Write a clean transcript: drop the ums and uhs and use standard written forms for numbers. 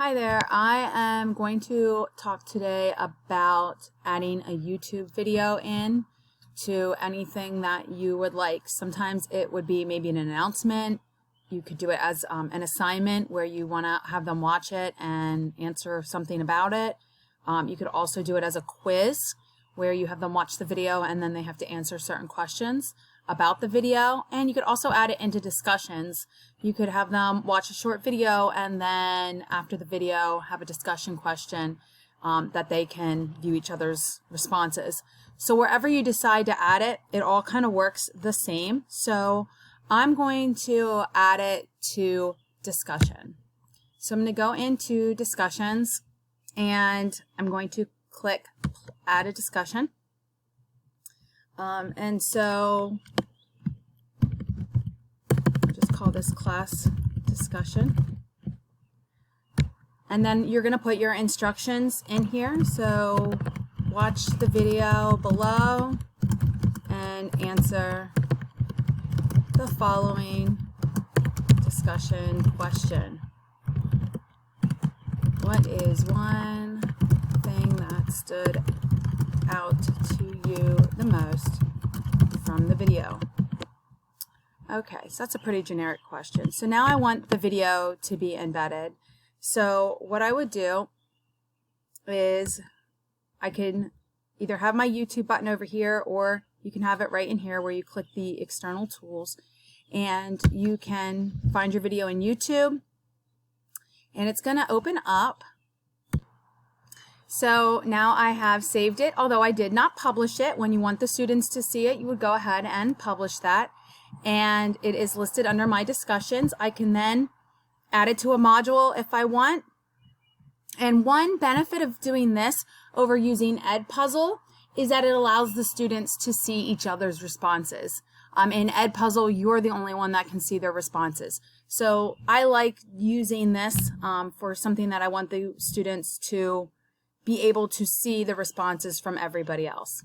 Hi there, I am going to talk today about adding a YouTube video in to anything that you would like. Sometimes it would be maybe an announcement. You could do it as an assignment where you want to have them watch it and answer something about it. You could also do it as a quiz where you have them watch the video and then they have to answer certain questions about the video. And you could also add it into discussions. You could have them watch a short video and then after the video have a discussion question that they can view each other's responses. So wherever you decide to add it, it all kind of works the same. So I'm going to add it to discussion. So I'm going to go into discussions and I'm going to click add a discussion. And so I'll just call this class discussion. And then you're going to put your instructions in here. So watch the video below and answer the following discussion question. What is one thing that stood out to you the most from the video? Okay, so that's a pretty generic question. So now I want the video to be embedded. So what I would do is I can either have my YouTube button over here or you can have it right in here where you click the external tools and you can find your video in YouTube and it's going to open up. So now I have saved it, although I did not publish it. When you want the students to see it, you would go ahead and publish that. And it is listed under my discussions. I can then add it to a module if I want. And one benefit of doing this over using Edpuzzle is that it allows the students to see each other's responses. In Edpuzzle, you're the only one that can see their responses. So I like using this for something that I want the students to be able to see the responses from everybody else.